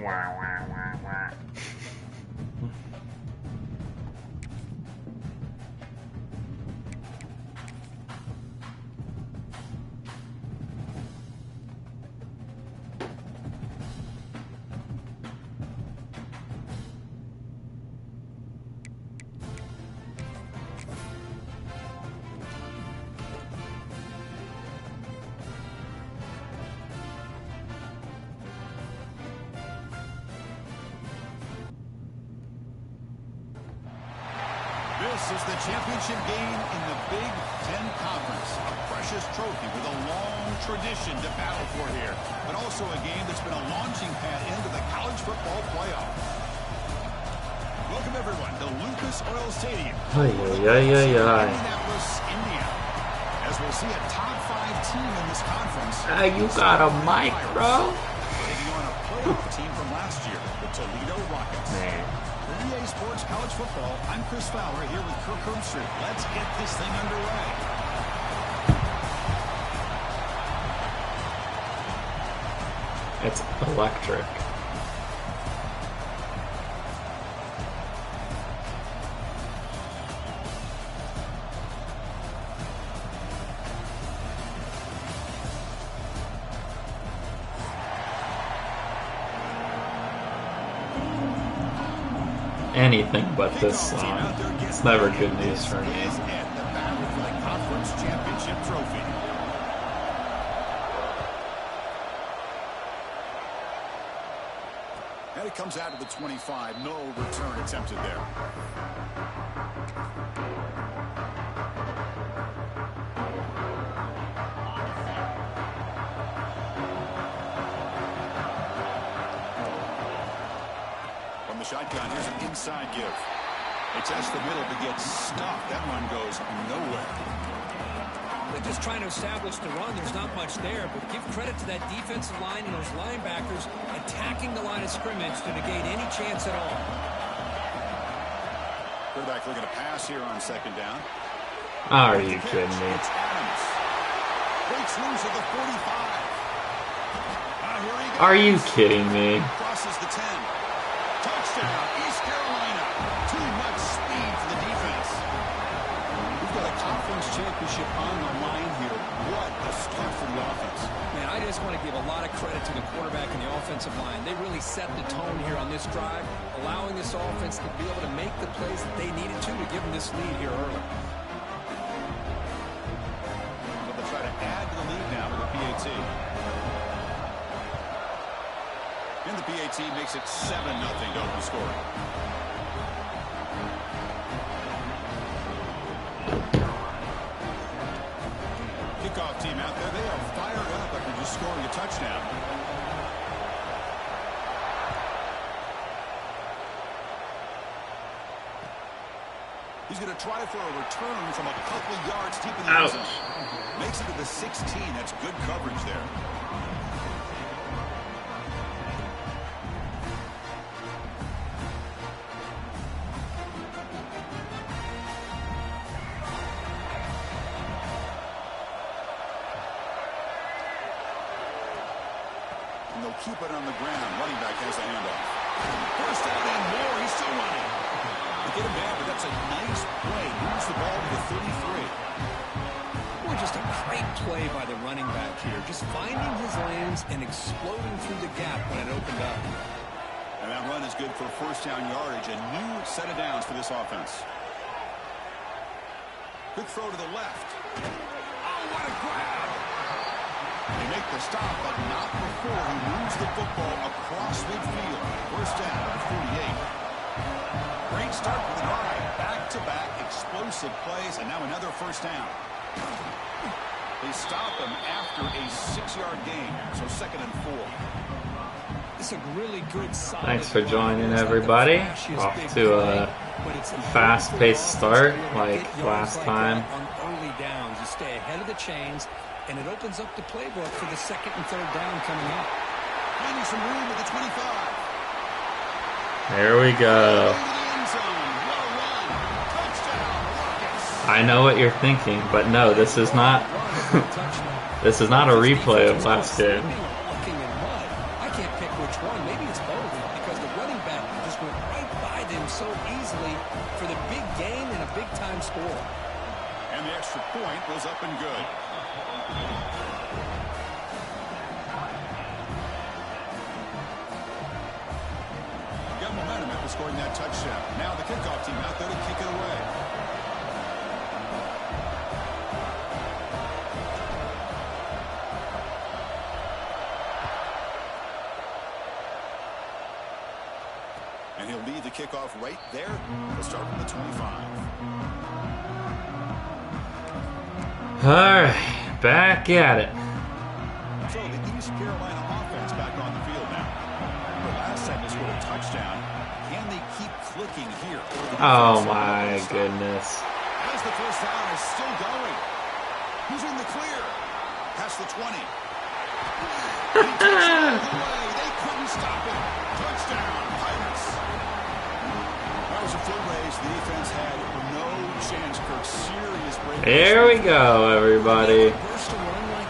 Wah, wah, wah, wah. This is the championship game in the Big Ten Conference. A precious trophy with a long tradition to battle for here. But also a game that's been a launching pad into the college football playoff. Welcome, everyone, to Lucas Oil Stadium. Indianapolis, Indiana. As we'll see a top 5 team in this conference. You got a mic, bro? Taking on a playoff team from last year, the Toledo Rockets. Man. For EA Sports College Football, I'm Chris Fowler here with Kirk Herbstreit. Let's get this thing underway. It's electric. Anything but this song. It's never good news for me. The battle for the conference championship trophy. And it comes out of the 25. No return attempted there. Shotgun, here's an inside give. They test the middle to get stuffed. That one goes nowhere. They're just trying to establish the run. There's not much there, but give credit to that defensive line and those linebackers attacking the line of scrimmage to negate any chance at all. Quarterback looking to pass here on second down. Are you kidding me? It's Adams. Breaks loose at the 45. Here he goes. Are you kidding me? Crosses the 10. Touchdown, East Carolina. Too much speed for the defense. We've got a conference championship on the line here. What a start for the offense. Man, I just want to give a lot of credit to the quarterback and the offensive line. They really set the tone here on this drive, allowing this offense to be able to make the plays that they needed to give them this lead here early. But they'll try to add to the lead now with the PAT. And the PAT makes it 7-0 to open the score. Kickoff team out there. They are fired up after just scoring a touchdown. He's going to try for a return from a couple yards deep in the end zone. Makes it to the 16. That's good coverage there. Keep it on the ground. Running back has the handoff. First down and more. He's still running. They get him down, but that's a nice play. Moves the ball to the 33. Boy, just a great play by the running back here. Just finding his lanes and exploding through the gap when it opened up. And that run is good for first down yardage. A new set of downs for this offense. Good throw to the left. Oh, what a grab. They make the stop, but not before he moves the football across midfield. First down at 48. Great start for the drive. Back-to-back explosive plays, and now another first down. They stop him after a 6-yard gain, so 2nd and 4. It's a really good solid. Thanks for joining, everybody. Off to a fast-paced start like last time. On early downs, you stay ahead of the chains. And it opens up the playbook for the 2nd and 3rd down coming up. Finding some room at the 25. There we go. I know what you're thinking, but no, this is not. This is not a replay of last game. I can't pick which one. Maybe it's both. extra point was up and good. Got momentum after scoring that touchdown. Now the kickoff team out there to kick it away. And he'll lead the kickoff right there. He'll start from the 25. All right, back at it. So the East Carolina offense back on the field now. Remember last time they scored a touchdown. Can they keep clicking here? Oh my goodness. As the first down is still going. Who's in the clear? Past the 20. He takes it all the way. They couldn't stop it. Touchdown, Pirates. That was a foot race. The defense had no chance for serious break. There we go, everybody.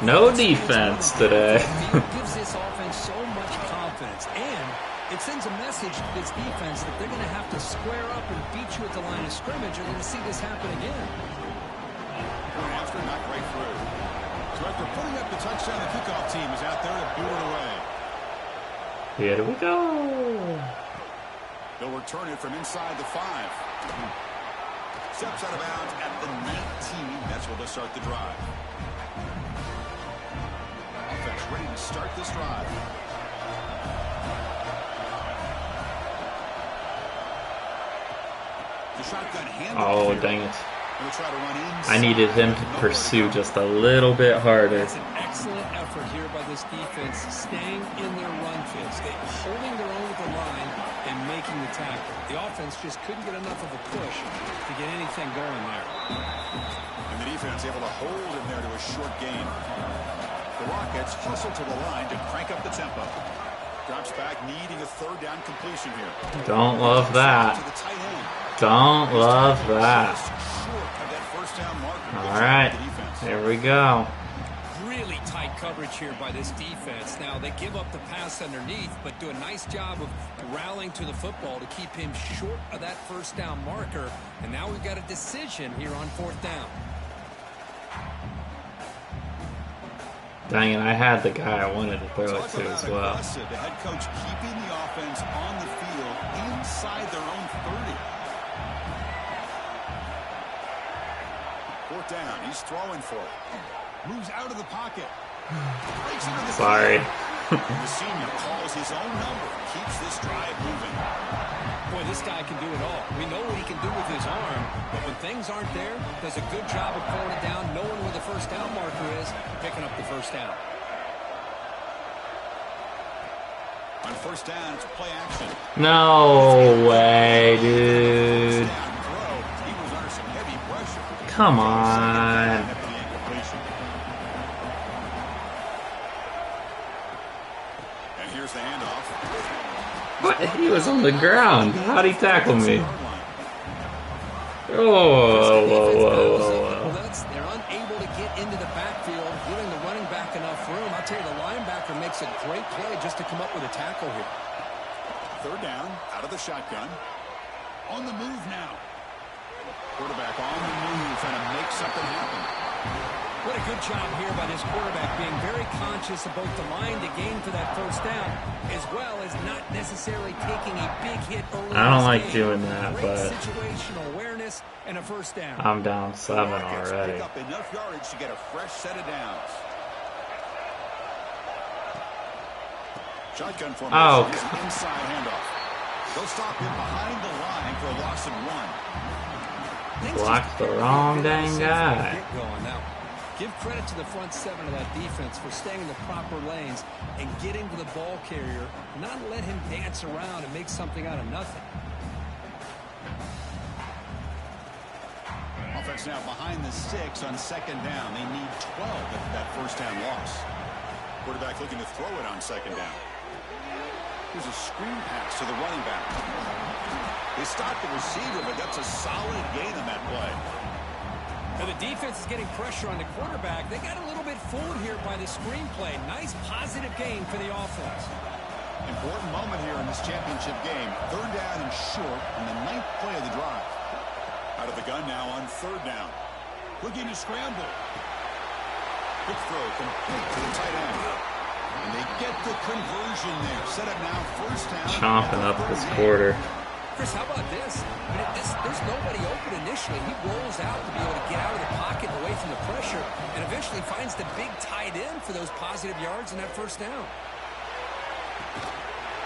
No defense today. Gives this offense so much confidence, and it sends a message to this defense that they're going to have to square up and beat you at the line of scrimmage. You're going to see this happen again. Point after, not right through. So after putting up the touchdown, the kickoff team is out there to boot it away. Here we go. They'll return it from inside the 5. Steps out of bounds at the 19. That's where they'll start the drive. Offense ready to start this drive. The shotgun handoff. Oh, dang it. They'll try to run I needed him to pursue just a little bit harder. It's an excellent effort here by this defense, staying in their run fits, holding their own with the line and making the tackle. The offense just couldn't get enough of a push to get anything going there. And the defense able to hold him there to a short gain. The Rockets hustle to the line to crank up the tempo. Drops back, needing a third down completion here. Don't love that. To the tight end. Don't love that. Short of that first down marker. All right, there we go. Really tight coverage here by this defense. Now, they give up the pass underneath, but do a nice job of rallying to the football to keep him short of that first down marker. And now we've got a decision here on 4th down. Dang it, I had the guy I wanted to throw it to as well. The head coach keeping the offense on the field inside their own 30. 4th down, he's throwing for it. Moves out of the pocket. Breaks into the Sorry. The senior calls his own number. Keeps this drive moving. Boy, this guy can do it all. We know what he can do with his arm, but when things aren't there, does a good job of pulling it down, knowing where the first down marker is, picking up the first down. On 1st down, it's play action. No way, dude. He was under some heavy pressure. Come on. And here's the handoff. What? He was on the ground. How'd he tackle me? Whoa, whoa, whoa, whoa. They're unable to get into the backfield, giving the running back enough room. I'll tell you, the linebacker makes a great play just to come up with a tackle here. 3rd down, out of the shotgun. On the move now. Quarterback on the move, trying to make something happen. What a good job here by this quarterback, being very conscious of both the line to gain for that first down, as well as not necessarily taking a big hit early. I don't like doing that, Great but situational awareness and a first down. I'm down 7 already. Pick up enough yardage to get a fresh set of downs. Shotgun formation. Oh, inside handoff. They'll stop him behind the line for a loss of 1. blocked the wrong dang guy. Now, give credit to the front 7 of that defense for staying in the proper lanes and getting to the ball carrier, not let him dance around and make something out of nothing. Offense now behind the 6 on 2nd down. They need 12 after that first down loss. Quarterback looking to throw it on 2nd down. Here's a screen pass to the running back. They stopped the receiver, but that's a solid gain on that play. Now the defense is getting pressure on the quarterback. They got a little bit fooled here by the screen play. Nice positive gain for the offense. Important moment here in this championship game. 3rd down and short on the 9th play of the drive. Out of the gun now on 3rd down. Looking to scramble. Quick throw complete to the tight end. And they get the conversion there. Set up now, first down. Chomping up this quarter. Chris, how about this? I mean, there's nobody open initially. He rolls out to be able to get out of the pocket and away from the pressure, and eventually finds the big tight end for those positive yards in that first down.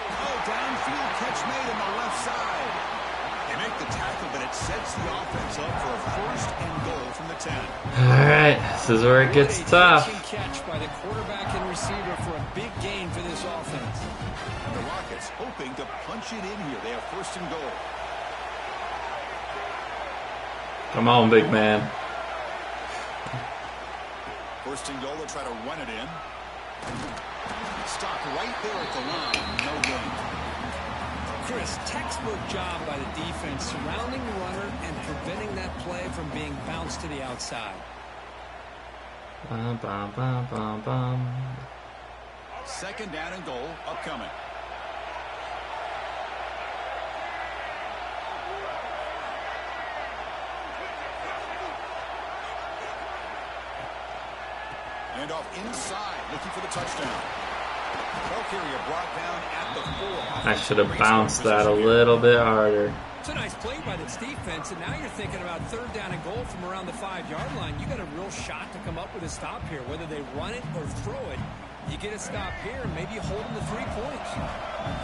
Oh, downfield catch made on the left side. They make the tackle, but it sets the offense up for a first and goal from the 10. All right, this is where it gets tough. Catch by the quarterback and receiver for a big gain for this offense. The Rockets hoping to punch it in here. They have first and goal. Come on, big man. First and goal, they'll try to run it in. Stop right there at the line. No gain. Chris, textbook job by the defense surrounding the runner and preventing that play from being bounced to the outside. Bum, bum, bum, bum, bum. Second down and goal upcoming. And off inside, looking for the touchdown. Ball carrier brought down at the 4. I should have bounced that a little bit harder. It's a nice play by this defense, and now you're thinking about third down and goal from around the 5-yard line. You got a real shot to come up with a stop here. Whether they run it or throw it, you get a stop here, and maybe you hold them to 3 points.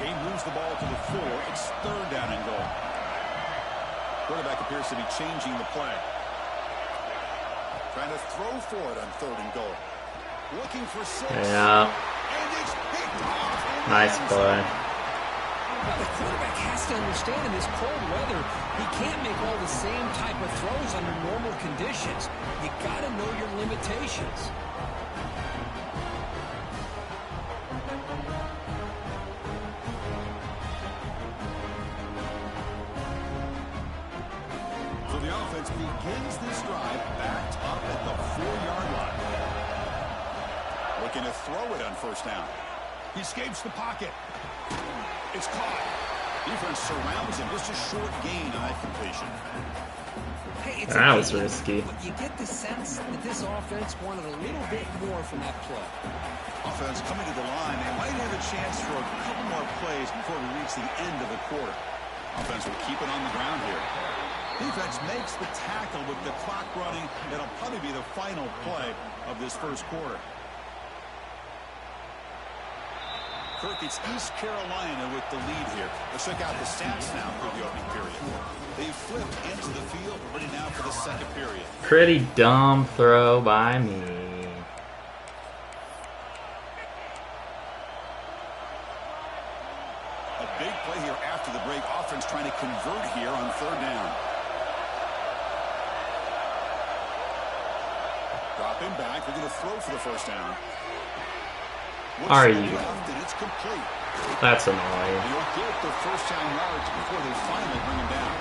Game moves the ball to the 4. It's third down and goal. Quarterback appears to be changing the play. Trying to throw for it on third and goal. Looking for 6. Yeah. And it's picked off. Nice play. The quarterback has to understand in this cold weather, he can't make all the same type of throws under normal conditions. You got to know your limitations. So the offense begins this drive backed up at the 4-yard line. Looking to throw it on first down. He escapes the pocket. It's caught. Defense surrounds him. Just a short gain on that completion. Hey, it's That was risky. But you get the sense that this offense wanted a little bit more from that play. Offense coming to the line. They might have a chance for a couple more plays before we reach the end of the quarter. Offense will keep it on the ground here. Defense makes the tackle with the clock running. That'll probably be the final play of this first quarter. Kirk, it's East Carolina with the lead here. Let's check out the stats now for the opening period. They flipped into the field, ready now for the second period. Pretty dumb throw by me. A big play here after the break. Offense trying to convert here on third down. Drop him back. They're going to throw for the first down. Are you? It's complete. That's annoying. You'll get the first down yards before they finally bring him down.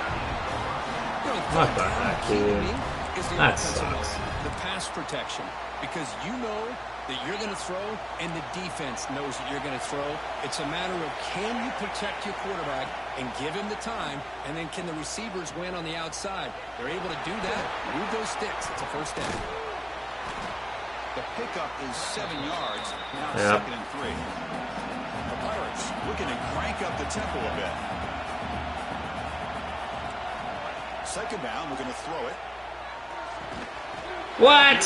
What the heck, dude? That sucks. The pass protection, because you know that you're going to throw, and the defense knows that you're going to throw. It's a matter of can you protect your quarterback and give him the time, and then can the receivers win on the outside? They're able to do that. Move those sticks. It's a first down. The pickup is 7 yards. Now second and 3. The Pirates looking to crank up the tempo a bit. Second down, we're going to throw it. What?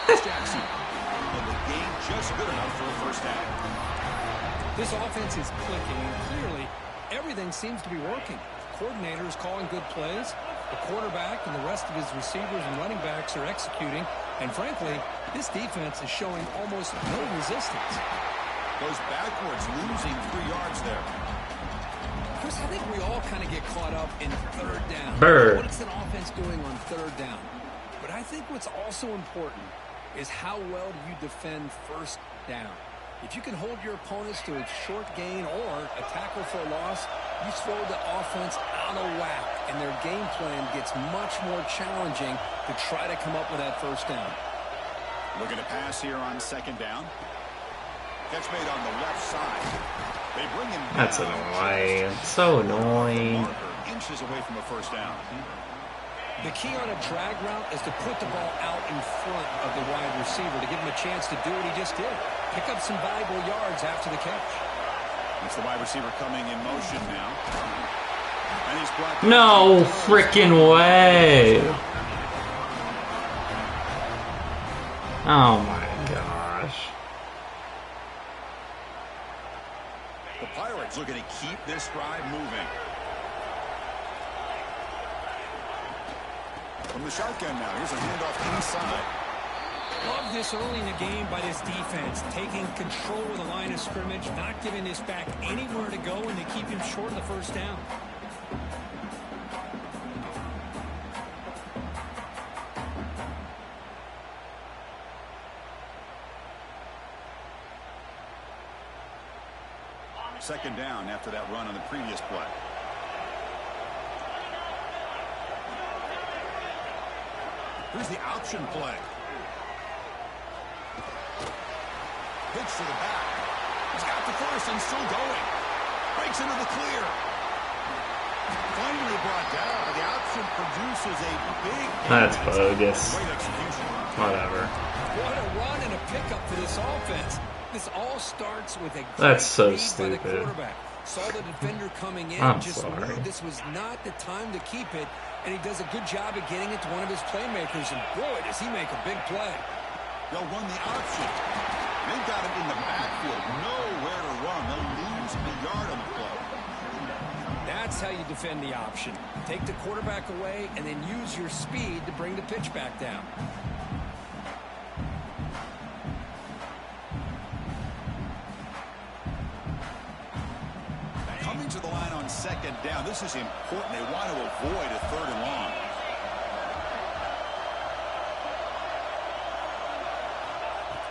Jackson. And the game just good enough for a first down. This offense is clicking, and clearly everything seems to be working. The coordinator is calling good plays. The quarterback and the rest of his receivers and running backs are executing. And frankly, this defense is showing almost no resistance. Goes backwards, losing 3 yards there. Chris, I think we all kind of get caught up in third down. Bird. What is an offense doing on third down? But I think what's also important is how well do you defend first down. If you can hold your opponents to a short gain or a tackle for a loss, you throw the offense out of whack, and their game plan gets much more challenging to try to come up with that first down. Looking to pass here on second down. Catch made on the left side. They bring him down. That's annoying. So annoying. Inches away from a first down. The key on a drag route is to put the ball out in front of the wide receiver to give him a chance to do what he just did. Pick up some valuable yards after the catch. It's the wide receiver coming in motion now. And he's brought down. No freaking way. Oh my gosh. The Pirates looking to keep this drive moving. From the shotgun now, here's a handoff inside. Love this early in the game by this defense, taking control of the line of scrimmage, not giving this back anywhere to go, and they keep him short of the first down. Second down after that run on the previous play. Here's the option play. Pitch to the back. He's got the first and still going. Breaks into the clear. Finally brought down. The option produces a big. That's bogus. Great execution. Whatever. What a run and a pickup for this offense. This all starts with a That's so great read by the stupid. quarterback. Saw the defender coming in, I'm just sorry. knew this was not the time to keep it, and he does a good job of getting it to one of his playmakers, and boy, does he make a big play. They'll run the option. They've got him in the backfield. Nowhere to run. They'll lose a yard on the play. That's how you defend the option. Take the quarterback away, and then use your speed to bring the pitch back down. Coming to the line on second down. This is important. They want to avoid a third and long.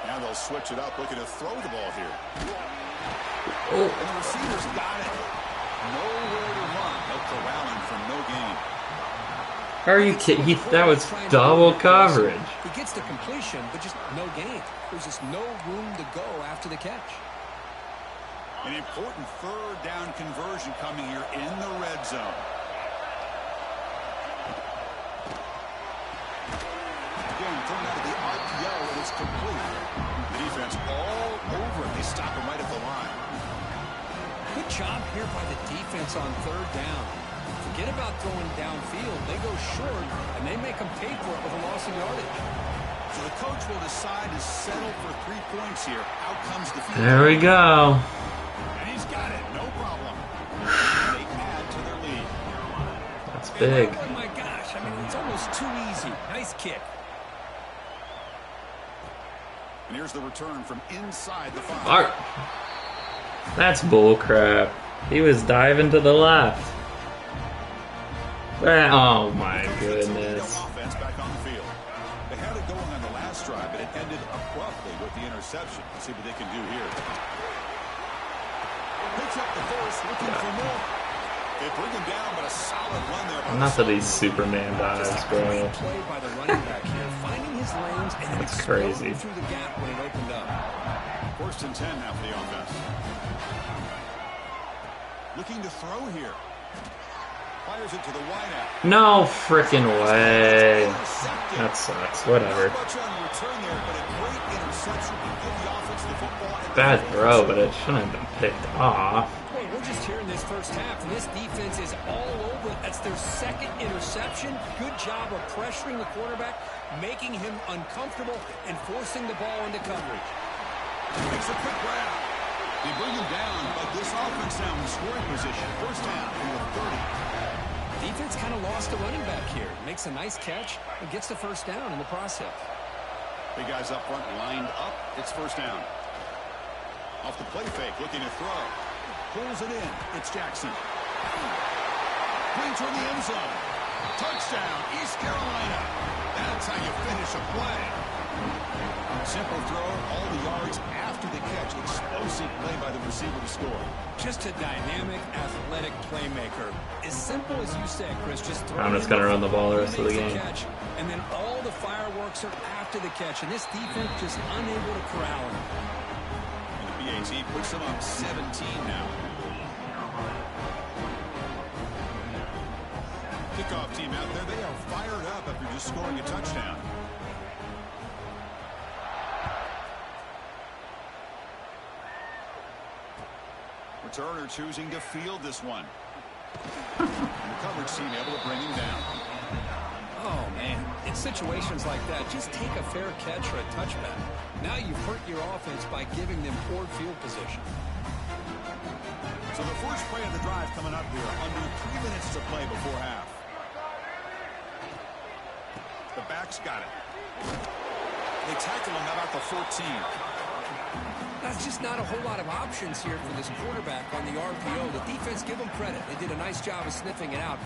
Now they'll switch it up, looking to throw the ball here. Oh. And the receiver's got it. Nowhere to run. They'll corral him for no gain. Are you kidding? That was double coverage. He gets the completion, but just no gain. There's just no room to go after the catch. An important third down conversion coming here in the red zone. Again, thrown out of the RPO, and it's complete. The defense all over it. They stop him right at the line. Good job here by the defense on third down. Forget about throwing downfield. They go short, and they make them pay for it with a loss of yardage. So the coach will decide to settle for 3 points here. Out comes the field. There we go. And he's got it. No problem. They add to their lead. That's big. Oh, my gosh. I mean, it's almost too easy. Nice kick. And here's the return from inside the 5. Art. That's bullcrap. He was diving to the left. Oh my goodness. Offense back on the field. They had it going on the last drive, but it ended abruptly with the interception. Let's see what they can do here. Picks up the first, looking for more. They bring him down, but a solid run there. Enough of these Superman dives, bro. Play by the running back here, finding his lanes and then That's crazy. through the gap when it opened up. 1st and 10 now for the offense. Looking to throw here. Fires it to the wideout. No freaking way. That sucks. Whatever. Not much on return there, but a great interception to give the offense the football. Bad throw, but it shouldn't have been picked off. Boy, we're just here in this first half, and this defense is all over it. That's their second interception. Good job of pressuring the quarterback, making him uncomfortable, and forcing the ball into coverage. Makes a quick grab. They bring him down, but this offense now in scoring position. First down from the 30. Defense kind of lost the running back here. Makes a nice catch and gets the first down in the process. Big guys up front lined up. It's first down. Off the play fake, looking to throw. Pulls it in. It's Jackson. Green toward the end zone. Touchdown, East Carolina. That's how you finish a play. Simple throw, all the yards after the catch. Explosive play by the receiver to score. Just a dynamic, athletic playmaker. As simple as you said, Chris. Just throw I'm just gonna run the ball the rest of the game. catch, and then all the fireworks are after the catch. And this defense just unable to corral him. And the BAT puts them up 17 now. To kickoff team out there, they are fired up after just scoring a touchdown. Returner choosing to field this one. And the coverage team able to bring him down. Oh, man. In situations like that, just take a fair catch or a touchback. Now you've hurt your offense by giving them poor field position. So the first play of the drive coming up here. Under 3 minutes to play before half. The back's got it. They tackle him about the 14. That's just not a whole lot of options here for this quarterback on the RPO. The defense, give them credit. They did a nice job of sniffing it out.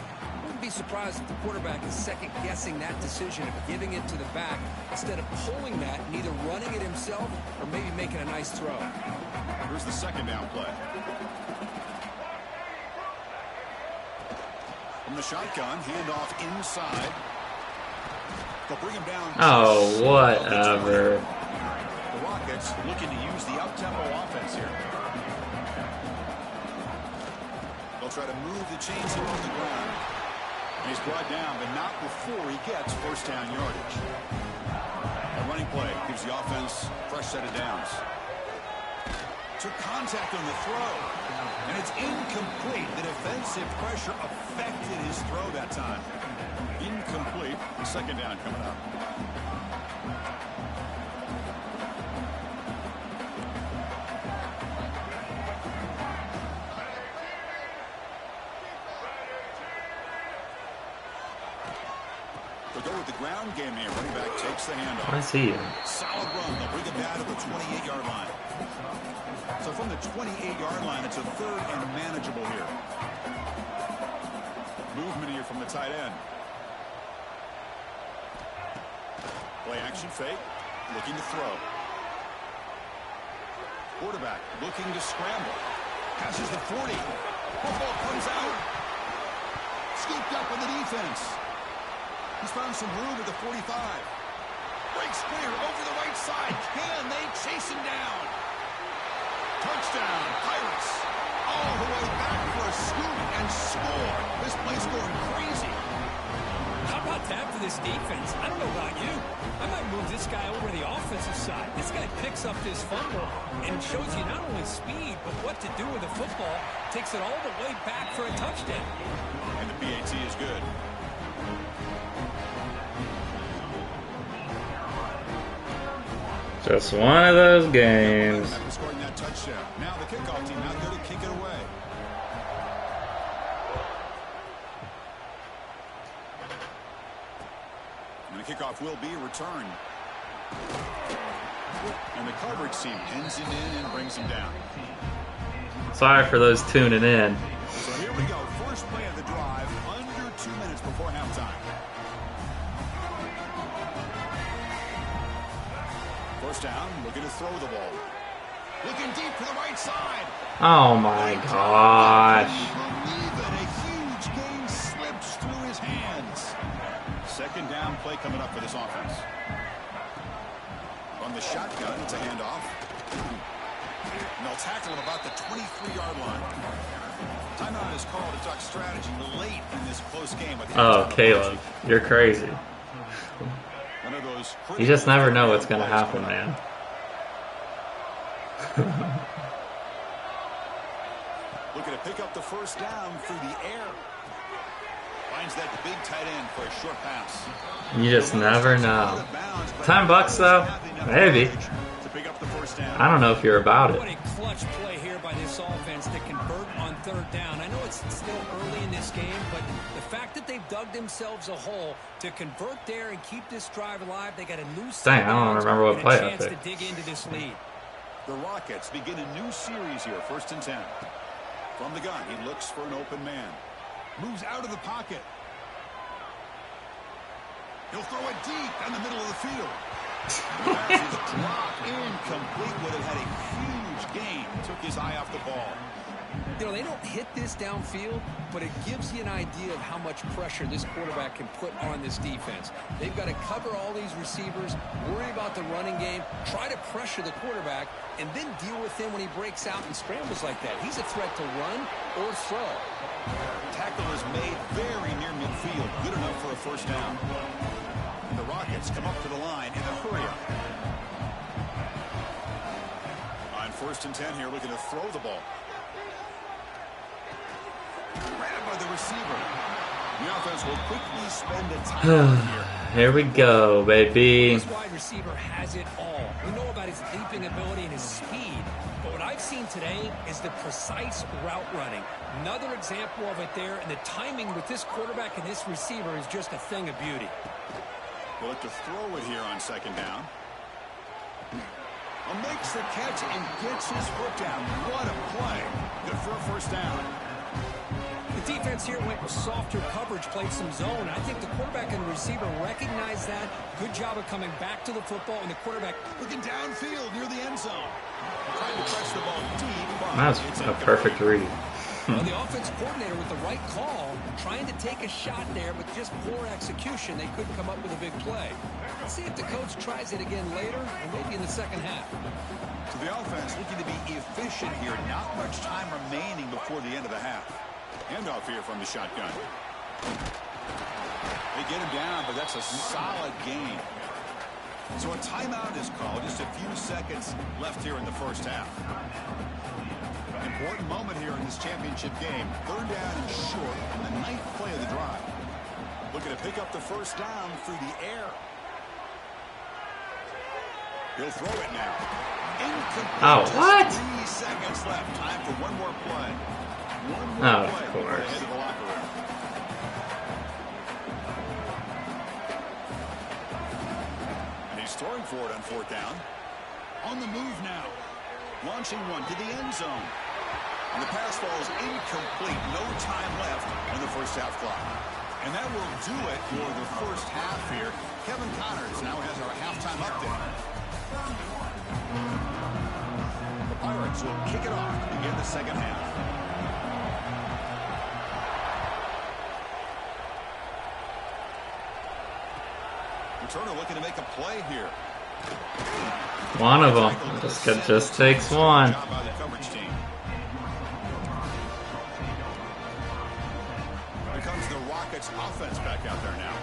Wouldn't be surprised if the quarterback is second-guessing that decision of giving it to the back instead of pulling that and either running it himself or maybe making a nice throw. Here's the second down play. From the shotgun, handoff inside. They'll bring him down. Oh, whatever. The Rockets looking to use the up-tempo offense here. They'll try to move the chains here on the ground. And he's brought down, but not before he gets first down yardage. A running play gives the offense a fresh set of downs. Took contact on the throw. And it's incomplete. The defensive pressure affected his throw that time. Incomplete. Second down coming up. They'll go with the ground game here. Running back takes the handoff. I see you. Solid run. They'll bring it down to the 28-yard line. So from the 28-yard line, it's a third and manageable here. Movement here from the tight end. Play action fake. Looking to throw. Quarterback looking to scramble. Passes the 40. Football comes out. Scooped up on the defense. He's found some room at the 45. Breaks clear over the right side. Can they chase him down? Touchdown, Pirates. All the way back for a scoop and score. This place going crazy. How about that for this defense? I don't know about you. I might move this guy over to the offensive side. This guy picks up this fumble and shows you not only speed, but what to do with the football. Takes it all the way back for a touchdown. And the PAT is good. Just one of those games. After scoring that touchdown. Now the kickoff team out there to kick it away. And the kickoff will be returned. And the coverage team pins him in and brings him down. Sorry for those tuning in. So here we go. First play of the drive. Under 2 minutes before halftime. First down, looking to throw the ball. Looking deep to the right side. Oh my gosh. A huge gain slips through his hands. Second down play coming up for this offense. On the shotgun, it's a handoff. And they'll tackle him about the 23-yard line. Timeout is called to talk strategy late in this close game. Oh, Caleb, you're crazy. You just never know what's going to happen, man. Looking to pick up the first down through the air. Finds that big tight end for a short pass. You just never know. $10 though? Maybe. I don't know if you're about it. What a clutch play here by this offense to convert on third down. I know it's still early in this game, but the fact that they've dug themselves a hole to convert there and keep this drive alive, they got a new Dang, I don't remember what play I picked. picked. To dig into this lead. The Rockets begin a new series here, 1st and 10. From the gun, he looks for an open man. Moves out of the pocket. He'll throw it deep down the middle of the field. Pass is dropped incomplete. Would have had a huge gain. Took his eye off the ball. You know, they don't hit this downfield, but it gives you an idea of how much pressure this quarterback can put on this defense. They've got to cover all these receivers, worry about the running game, try to pressure the quarterback, and then deal with him when he breaks out and scrambles like that. He's a threat to run or throw. Tackle is made very near midfield. Good enough for a first down. And the Rockets come up to the line in a hurry-up. On 1st and 10 here, looking to throw the ball. Grabbed by the receiver. The offense will quickly spend a timeout here. Here we go, baby. This wide receiver has it all. We know about his leaping ability and his speed, but what I've seen today is the precise route running. Another example of it there, and the timing with this quarterback and this receiver is just a thing of beauty. We'll look to throw it here on 2nd down. Makes the catch and gets his foot down. What a play. Good for a first down. The defense here went with softer coverage, played some zone. I think the quarterback and the receiver recognized that. Good job of coming back to the football, and the quarterback looking downfield near the end zone. Trying to press the ball deep. That's a perfect read. Well, the offense coordinator with the right call, trying to take a shot there, but just poor execution. They couldn't come up with a big play. Let's see if the coach tries it again later, or maybe in the second half. So the offense looking to be efficient here. Not much time remaining before the end of the half. Handoff here from the shotgun. They get him down, but that's a solid gain. So a timeout is called. Just a few seconds left here in the first half. Important moment here in this championship game. 3rd down and short on the 9th play of the drive. Looking to pick up the first down through the air. He'll throw it now. Incomplete. Oh, what? 3 seconds left. Time for one more play. One more Oh, play of before they course. head to the locker room. And he's throwing for it on 4th down. On the move now. Launching one to the end zone. And the pass falls incomplete. No time left on the first half clock. And that will do it for the first half here. Kevin Connors now has our halftime update. The Pirates will kick it off to begin the second half. Returner looking to make a play here. One of them. Just takes one. Job by the coverage team. Here comes the Rockets offense back out there now.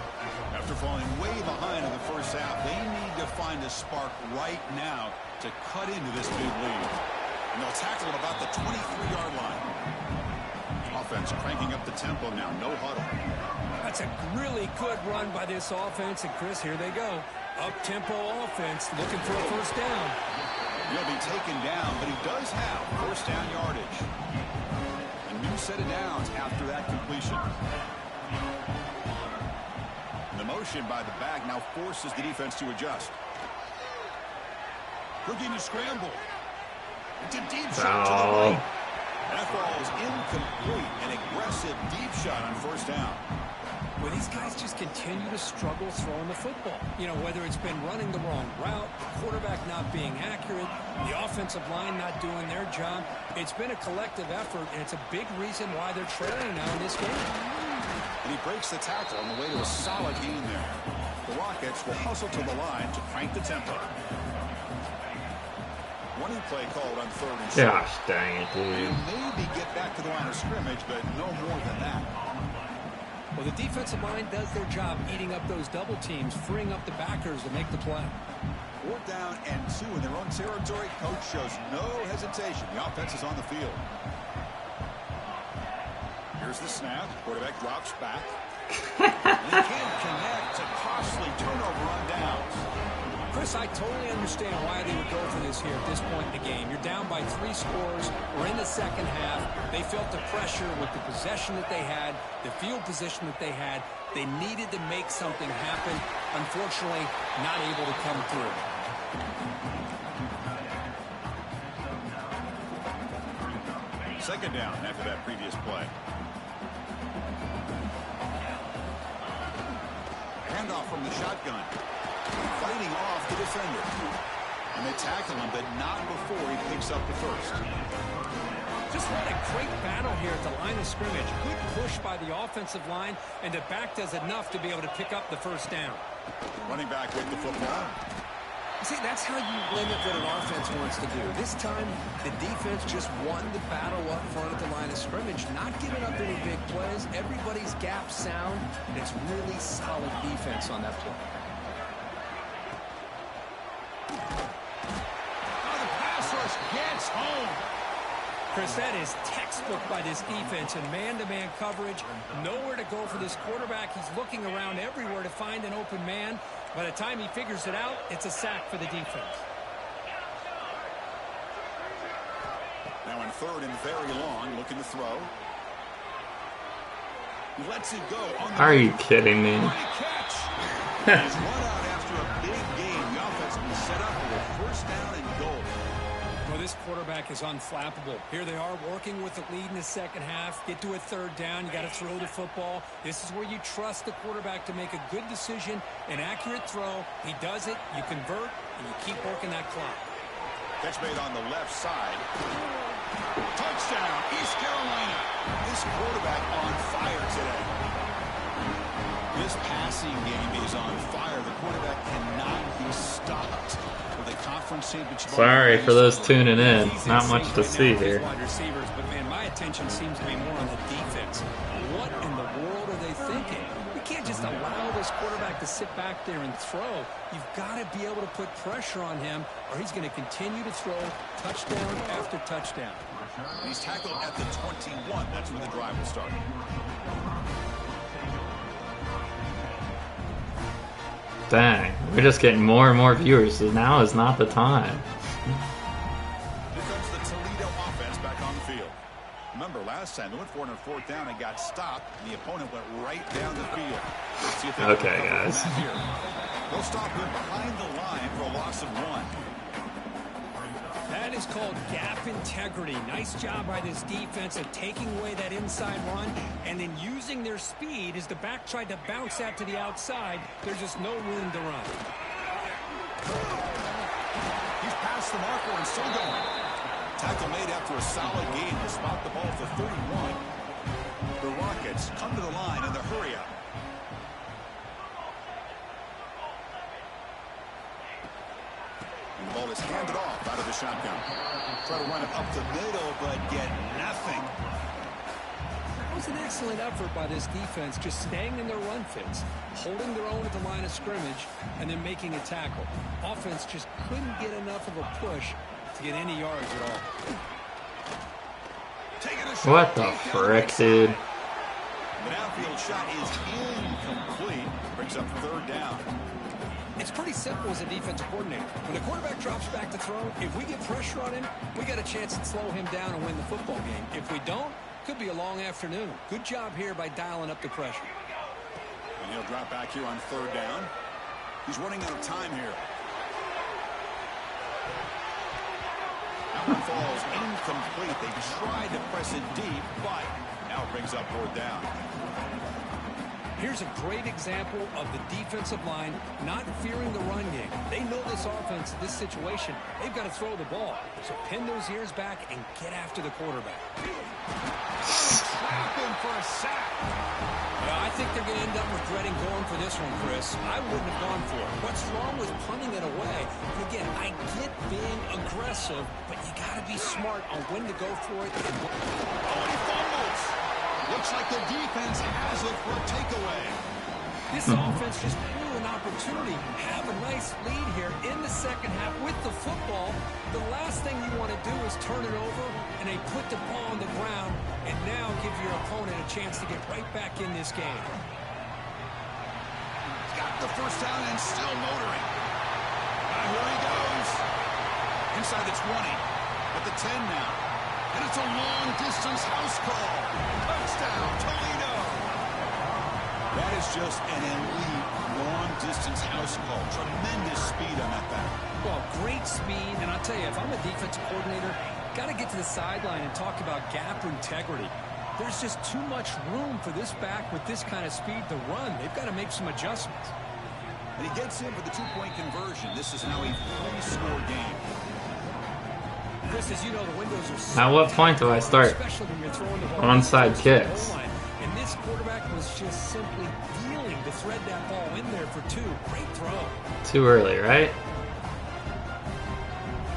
After falling way behind in the first half, they need to find a spark right now to cut into this big lead. And they'll tackle at about the 23-yard line. Offense cranking up the tempo now. No huddle. That's a really good run by this offense. And, Chris, here they go. Up-tempo offense looking for a first down. He'll be taken down, but he does have first down yardage. A new set of downs after that completion. The motion by the back now forces the defense to adjust. Looking to scramble. It's a deep shot to the right. That ball is incomplete. An aggressive deep shot on first down. Well, these guys just continue to struggle throwing the football. You know, whether it's been running the wrong route, the quarterback not being accurate, the offensive line not doing their job. It's been a collective effort, and it's a big reason why they're trailing now in this game. And he breaks the tackle on the way to a solid gain there. The Rockets will hustle to the line to crank the tempo. Running play called on 3rd and short. Gosh dang it, dude. And maybe get back to the line of scrimmage, but no more than that. Well, the defensive line does their job eating up those double teams, freeing up the backers to make the play. 4th down and 2 in their own territory. Coach shows no hesitation. The offense is on the field. Here's the snap. Quarterback drops back. And they can't connect. A costly turnover on downs. Chris, I totally understand why they would go for this here at this point in the game. You're down by 3 scores. We're in the second half. They felt the pressure with the possession that they had, the field position that they had. They needed to make something happen. Unfortunately, not able to come through. Second down after that previous play. Handoff from the shotgun. Fighting off the defender. And they tackle him, but not before he picks up the first. Just had a great battle here at the line of scrimmage. Good push by the offensive line, and the back does enough to be able to pick up the first down. Running back with the football. See, that's how you limit what an offense wants to do. This time, the defense just won the battle up front at the line of scrimmage, not giving up any big plays. Everybody's gap sound, and it's really solid defense on that play. Oh, the pass rush gets home. Chris, that is textbook by this defense in man-to-man coverage. Nowhere to go for this quarterback. He's looking around everywhere to find an open man. By the time he figures it out, it's a sack for the defense. Now in third and very long, looking to throw. He lets it go. Are you kidding me? Great catch. He's run out after a big game. The offense will be set up with a first down and goal. Well, this quarterback is unflappable. Here they are working with the lead in the second half. Get to a third down. You got to throw the football. This is where you trust the quarterback to make a good decision, an accurate throw. He does it. You convert, and you keep working that clock. Catch made on the left side. Touchdown, East Carolina. This quarterback on fire today. This passing game is on fire. The quarterback cannot be stopped. With a conference championship. Sorry for those tuning in. Not much to see here. Wide receivers, but man, my attention seems to be more on the defense. What in the world are they thinking? You can't just allow this quarterback to sit back there and throw. You've got to be able to put pressure on him, or he's going to continue to throw touchdown after touchdown. He's tackled at the 21. That's where the drive will start. Dang, we're just getting more and more viewers, so now is not the time. Here comes the Toledo offense back on the field. Remember, last time they went for it on fourth down and got stopped. The opponent went right down the field. Let's see if they Okay, can recover guys. that here. They'll stop him behind the line for a loss of 1. That is called gap integrity. Nice job by this defense of taking away that inside run and then using their speed as the back tried to bounce that to the outside. There's just no room to run. He's past the marker and still going. Tackle made after a solid game to spot the ball at the 31. The Rockets come to the line in the hurry up. And the ball is handed off out of the shotgun. Try to run it up the middle, but get nothing. It was an excellent effort by this defense, just staying in their run fits, holding their own at the line of scrimmage, and then making a tackle. Offense just couldn't get enough of a push to get any yards at all. Taking a shot What the frick, dude? The downfield shot is incomplete. Brings up third down. It's pretty simple as a defensive coordinator. When the quarterback drops back to throw, if we get pressure on him, we got a chance to slow him down and win the football game. If we don't, could be a long afternoon. Good job here by dialing up the pressure. And he'll drop back here on third down. He's running out of time here. That one falls incomplete. They tried to press it deep, but now it brings up fourth down. Here's a great example of the defensive line not fearing the run game. They know this offense, this situation, they've got to throw the ball. So pin those ears back and get after the quarterback. Trap him for a sack. I think they're going to end up regretting going for this one, Chris. I wouldn't have gone for it. What's wrong with punting it away? And again, I get being aggressive, but you got to be smart on when to go for it. And He fumbles. Looks like the defense has it for a takeaway. this offense just blew an opportunity. Have a nice lead here in the second half with the football. The last thing you want to do is turn it over, and they put the ball on the ground and now give your opponent a chance to get right back in this game. He's got the first down and still motoring. Here he goes. Inside the 20. At the 10 now. And it's a long-distance house call. Touchdown, Toledo. That is just an elite long-distance house call. Tremendous speed on that back. Well, great speed, and I'll tell you, if I'm a defensive coordinator, got to get to the sideline and talk about gap integrity. There's just too much room for this back with this kind of speed to run. They've got to make some adjustments. And he gets in for the two-point conversion. This is now a 3-score game. Chris, as you know, the windows are so At what point do I start especially when you're throwing the ball onside close to the kicks? goal line. And this quarterback was just simply dealing to thread that ball in there for 2. Great throw. Too early, right?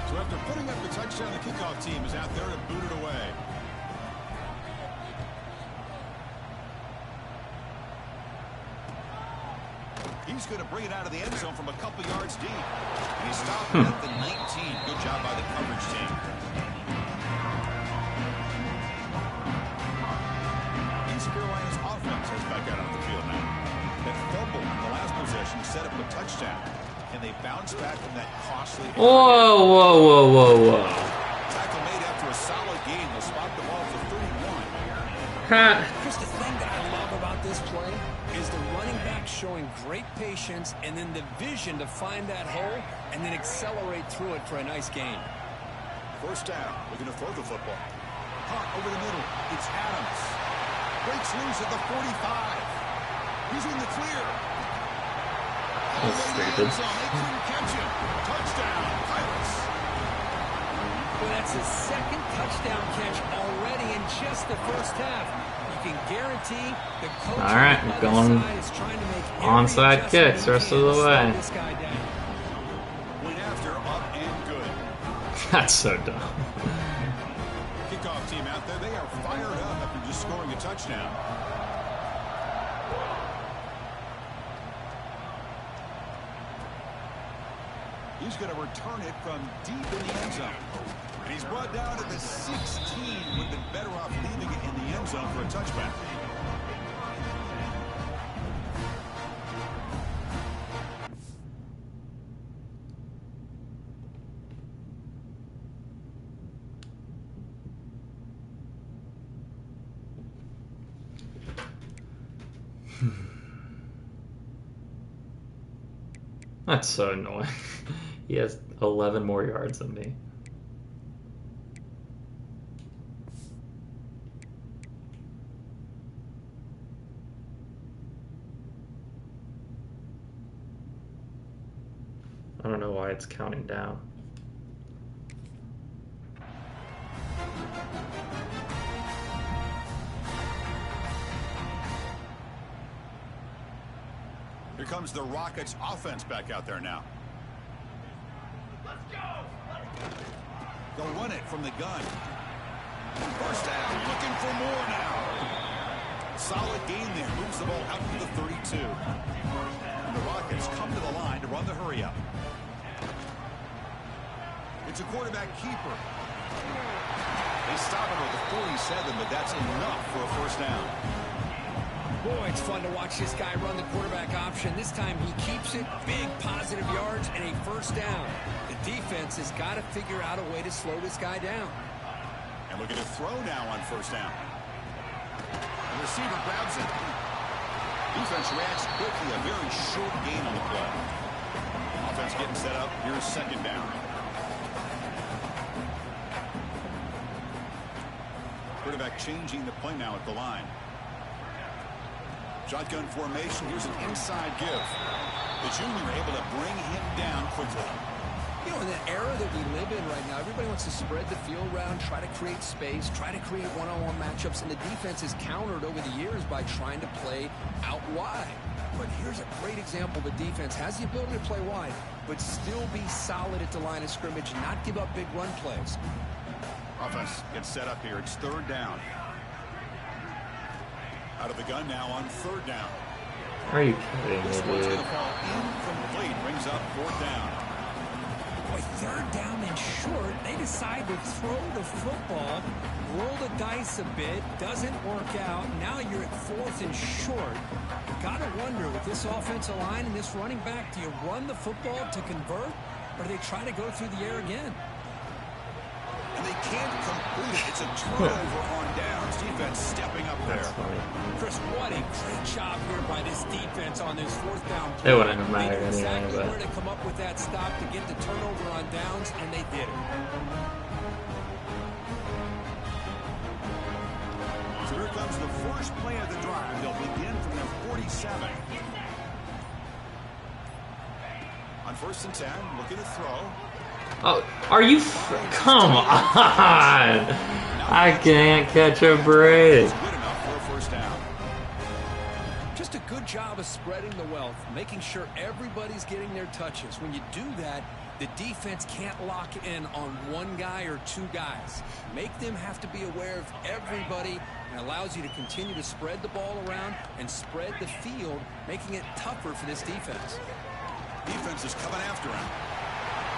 So after putting up the touchdown, the kickoff team is out there to boot it away. He's going to bring it out of the end zone from a couple yards deep. And he stopped at the 19. Good job by the coverage team. East Carolina's offense has back out on the field now. That fumble in the last possession set up a touchdown. Can they bounce back from that costly error? Whoa, whoa, whoa, whoa, whoa. Tackle made after a solid gain. They'll spot the ball for 31. Chris, the thing that I love about this play is the running back showing great patience and then the vision to find that hole and then accelerate through it for a nice gain. First down. Looking to throw the football. Caught over the middle. It's Adams. Breaks loose at the 45. He's in the clear. That's stupid. They couldn't catch him. Touchdown, Pirates. Well, that's his second touchdown catch already in just the first half. You can guarantee the coach All right, on the other going side is trying to make every onside adjustment kicks he rest can of the to slow way. this guy down. Went after, up and good. That's so dumb. Kickoff team out there. They are fired up after just scoring a touchdown. He's going to return it from deep in the end zone. And he's brought down to the 16. Would have been better off leaving it in the end zone for a touchback. That's so annoying. He has 11 more yards than me. I don't know why it's counting down. Here comes the Rockets offense back out there now. Let's go! They'll run it from the gun. First down, looking for more now. Solid gain there, moves the ball out to the 32. And the Rockets come to the line to run the hurry up. It's a quarterback keeper. They stop it with the 47, but that's enough for a first down. Boy, it's fun to watch this guy run the quarterback option. This time he keeps it, big positive yards, and a first down. The defense has got to figure out a way to slow this guy down. And looking to throw now on first down. The receiver grabs it. Defense reacts quickly, a very short gain on the play. Offense getting set up. Here's second down. Quarterback changing the play now at the line. Shotgun formation. Here's an inside give. The junior able to bring him down quickly. You know, in the era that we live in right now, everybody wants to spread the field around, try to create space, try to create one-on-one matchups, and the defense has countered over the years by trying to play out wide. But here's a great example. The defense has the ability to play wide, but still be solid at the line of scrimmage and not give up big run plays. Offense gets set up here. It's third down. Out of the gun now on third down. Are you kidding This me, one's dude? going to fall incomplete. Brings up fourth down. Boy, third down and short. They decide to throw the football, roll the dice a bit, doesn't work out. Now you're at fourth and short. Got to wonder, with this offensive line and this running back, do you run the football to convert, or do they try to go through the air again? And they can't complete it. It's a turnover on downs. Defense stepping up there. That's funny. Chris, what a great job here by this defense on this fourth down It play. wouldn't have mattered They knew anyway, exactly but where to come up with that stop to get the turnover on downs, and they did it. So here comes the first play of the drive. They'll begin from their 47. On first and 10, looking to throw. Oh, are you? Come on! I can't catch a break. Good enough for a first down. Just a good job of spreading the wealth, making sure everybody's getting their touches. When you do that, the defense can't lock in on one guy or two guys. Make them have to be aware of everybody, and allows you to continue to spread the ball around and spread the field, making it tougher for this defense. Defense is coming after him.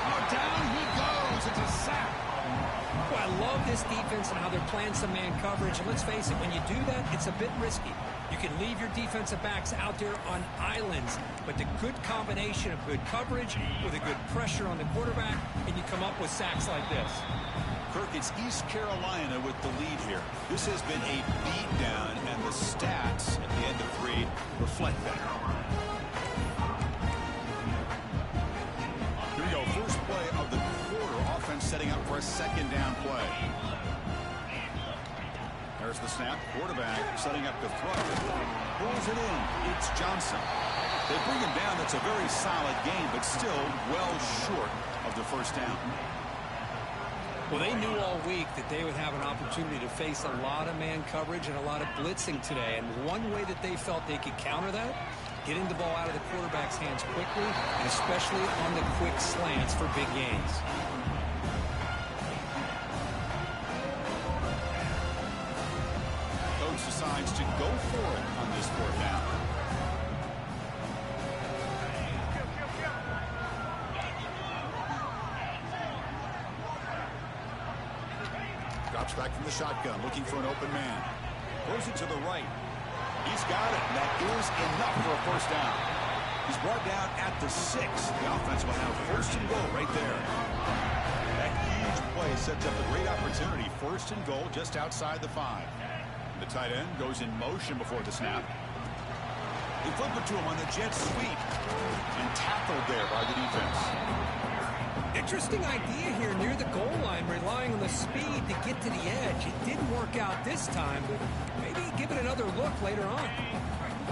Oh, down he goes. It's a sack. Well, I love this defense and how they're playing some man coverage. And let's face it, when you do that, it's a bit risky. You can leave your defensive backs out there on islands, but the good combination of good coverage with a good pressure on the quarterback, and you come up with sacks like this. Kirk, it's East Carolina with the lead here. This has been a beatdown, and the stats at the end of 3 reflect that. Here we go. First play of the quarter. Offense setting up for a second down play. There's the snap. Quarterback setting up to throw. Pulls it in. It's Johnson. They bring him down. That's a very solid game, but still well short of the first down. Well, they knew all week that they would have an opportunity to face a lot of man coverage and a lot of blitzing today. And one way that they felt they could counter that, getting the ball out of the quarterback's hands quickly, and especially on the quick slants for big gains. Coach decides to go for it on this fourth down. Drops back from the shotgun, looking for an open man. Throws it to the right. He's got it. That is enough for a first down. He's brought down at the 6. The offense will have first and goal right there. That huge play sets up a great opportunity. First and goal just outside the 5. The tight end goes in motion before the snap. They flip it to him on the jet sweep. And tackled there by the defense. Interesting idea here near the goal line, relying on the speed to get to the edge. It didn't work out this time, but maybe give it another look later on.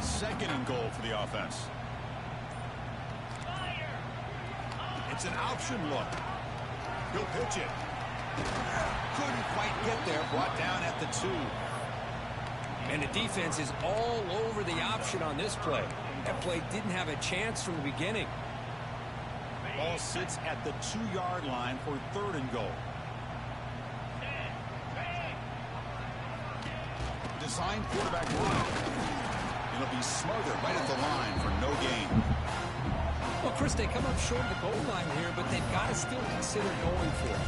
Second and goal for the offense. It's an option look. He'll pitch it. Couldn't quite get there. Brought down at the 2. And the defense is all over the option on this play. That play didn't have a chance from the beginning. Ball sits at the 2-yard line for third and goal. Designed quarterback run. It'll be smothered right at the line for no gain. Well, Chris, they come up short of the goal line here, but they've got to still consider going for it.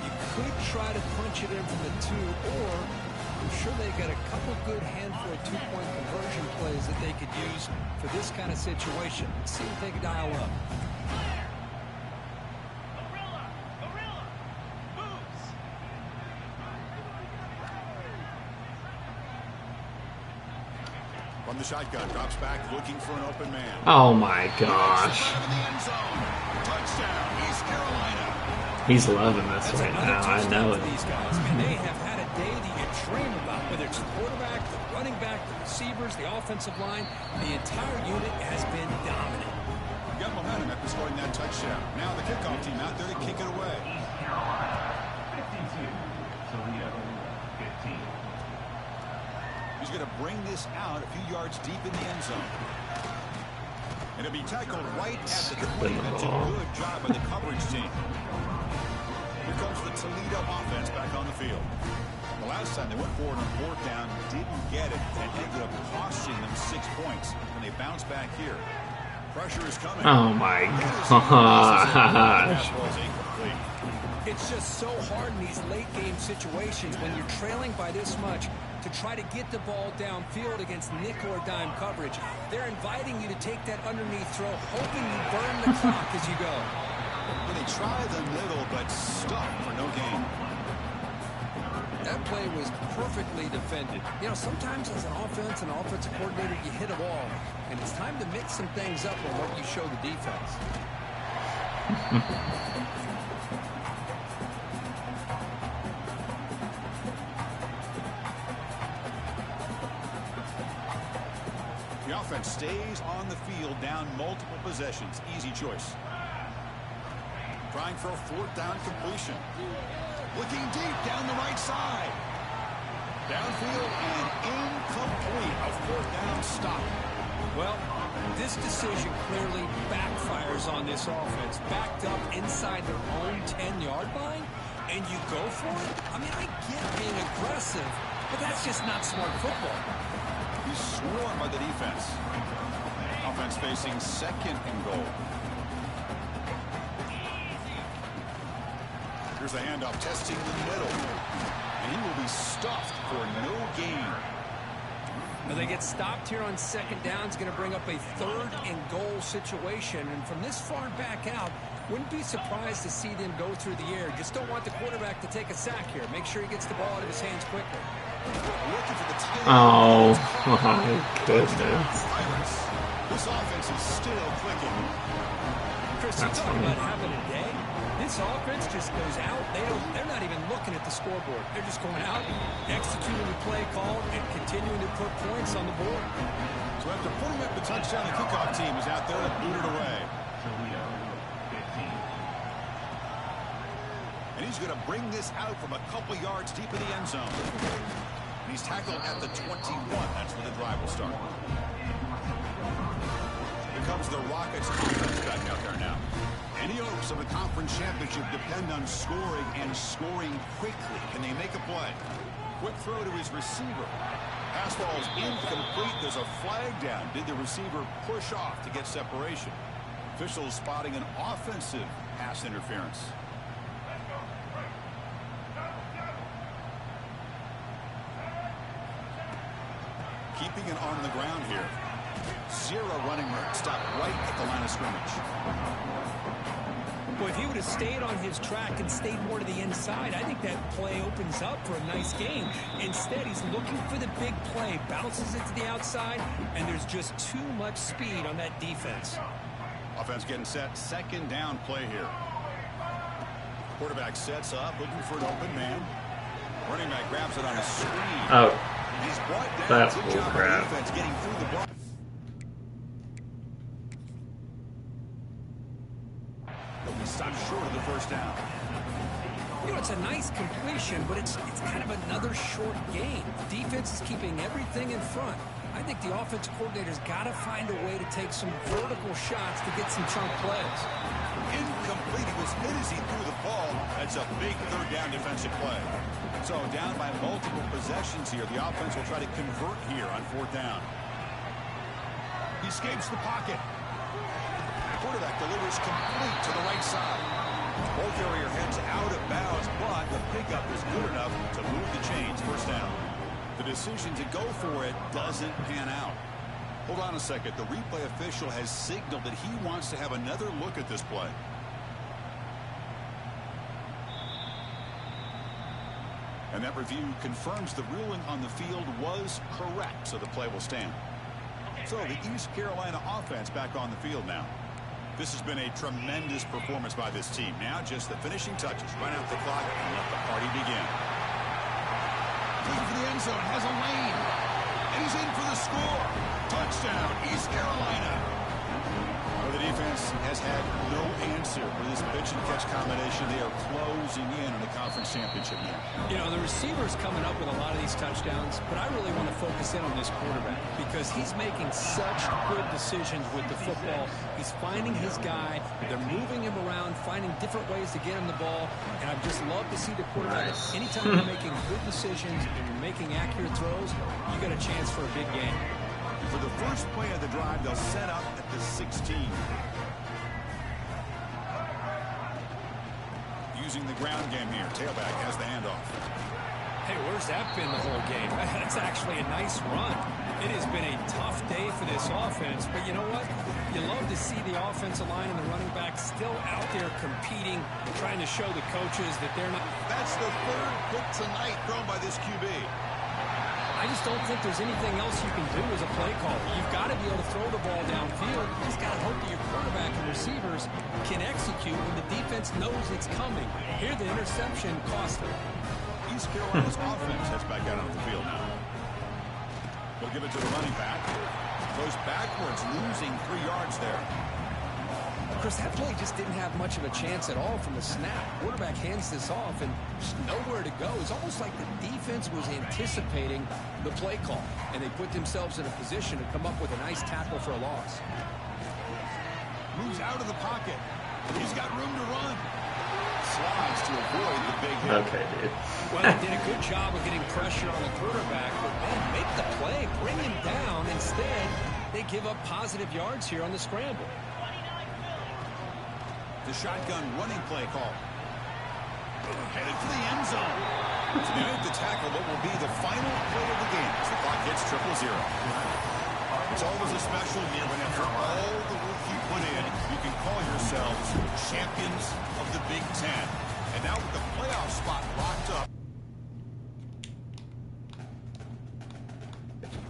You could try to punch it in from the 2, or I'm sure they've got a couple good handful of 2-point conversion plays that they could use for this kind of situation. Let's see if they can dial up. From the shotgun, drops back, looking for an open man. Oh my gosh. Touchdown, East Carolina. He's loving this right now. I know it. These guys, man, they have had a day that you dream about. Whether it's the quarterback, the running back, the receivers, the offensive line, the entire unit has been dominant. Got momentum after scoring that touchdown. Now the kickoff team out there to kick it away. East Carolina, 52. Toledo 15. He's going to bring this out a few yards deep in the end zone. And it'll be tackled right at the 20. That's a good job by the coverage team. Here comes the Toledo offense back on the field. The last time they went forward on fourth down, didn't get it, and ended up costing them 6 points. And they bounce back here. Pressure is coming. Oh my gosh. It's just so hard in these late game situations when you're trailing by this much to try to get the ball downfield against nickel or dime coverage. They're inviting you to take that underneath throw, hoping you burn the clock as you go. Well, they try the middle, but stuck for no gain. That play was perfectly defended. You know, sometimes as an offense and offensive coordinator, you hit a wall, and it's time to mix some things up on what you show the defense. The offense stays on the field, down multiple possessions. Easy choice. trying for a 4th down completion. Looking deep down the right side. Downfield and incomplete. A 4th down stop. Well, this decision clearly backfires on this offense. Backed up inside their own 10-yard line, and you go for it? I mean, I get being aggressive, but that's just not smart football. He's swarmed by the defense. Offense facing 2nd and goal. Here's the handoff, testing the middle. And he will be stuffed for no gain. Now they get stopped here on 2nd down. It's going to bring up a 3rd and goal situation. And from this far back out, wouldn't be surprised to see them go through the air. Just don't want the quarterback to take a sack here. Make sure he gets the ball out of his hands quickly. Looking for the tight end. Oh my goodness. This offense is still clicking. Chris, you talk about having a day. This offense just goes out. They're not even looking at the scoreboard. They're just going out, executing the play call, and continuing to put points on the board. So after putting up the touchdown, the kickoff team is out there to boot it away. Toledo 15. And he's going to bring this out from a couple yards deep in the end zone. And he's tackled at the 21. That's where the drive will start. Here comes the Rockets offense back out there now. Any hopes of a conference championship depend on scoring and scoring quickly. Can they make a play? Quick throw to his receiver. Pass ball is incomplete. There's a flag down. Did the receiver push off to get separation? Officials spotting an offensive pass interference. Keeping an arm on the ground here. 0 running stop right at the line of scrimmage. Boy, if he would have stayed on his track and stayed more to the inside, I think that play opens up for a nice game. Instead, he's looking for the big play, bounces it to the outside, and there's just too much speed on that defense. Offense getting set. 2nd down play here. Quarterback sets up, looking for an open man. Running back grabs it on a screen. Oh, He's brought down. that's Good bull job crap. on defense getting through the ball. But we stopped short of the 1st down. You know, it's a nice completion, but it's kind of another short game. The defense is keeping everything in front. I think the offense coordinator's got to find a way to take some vertical shots to get some chunk plays. Incomplete. He was hit as he threw the ball. That's a big 3rd down defensive play. So down by multiple possessions here. The offense will try to convert here on 4th down. He escapes the pocket. Quarterback delivers complete to the right side. Ball carrier heads out of bounds, but the pickup is good enough to move the chains. 1st down. The decision to go for it doesn't pan out. Hold on a second. The replay official has signaled that he wants to have another look at this play. And that review confirms the ruling on the field was correct, so the play will stand. So the East Carolina offense back on the field now. This has been a tremendous performance by this team. Now just the finishing touches. Run out the clock and let the party begin. Looking for the end zone, has a lane. And he's in for the score. Touchdown, East Carolina. Well, the defense has had no answer for this pitch-and-catch combination. They are closing in on a conference championship now. You know, the receiver's coming up with a lot of these touchdowns, but I really want to focus in on this quarterback because he's making such good decisions with the football. He's finding his guy. They're moving him around, finding different ways to get him the ball, and I just love to see the quarterback. Nice. Anytime you're making good decisions and you're making accurate throws, you got a chance for a big game. For the first play of the drive, they'll set up at the 16. Using the ground game here. Tailback has the handoff. Hey, where's that been the whole game? That's actually a nice run. It has been a tough day for this offense, but you know what? You love to see the offensive line and the running back still out there competing, trying to show the coaches that they're not. That's the 3rd pick tonight thrown by this QB. I just don't think there's anything else you can do as a play caller. You've got to be able to throw the ball downfield. You just got to hope that your quarterback and receivers can execute when the defense knows it's coming. Here, the interception cost them. East Carolina's offense heads back out on the field now. We'll give it to the running back. Goes backwards, losing 3 yards there. Chris, that play just didn't have much of a chance at all from the snap. Quarterback hands this off and just nowhere to go. It's almost like the defense was anticipating the play call, and they put themselves in a position to come up with a nice tackle for a loss. Moves out of the pocket. He's got room to run. Slides to avoid the big hit. Okay, dude. Well, they did a good job of getting pressure on the quarterback, but man, make the play, bring him down. Instead, they give up positive yards here on the scramble. The shotgun running play call. Headed for the end zone. To make the tackle, what will be the final play of the game as the clock hits 0-0. It's always a special year when after all the work you put in, you can call yourselves champions of the Big Ten. And now with the playoff spot locked up,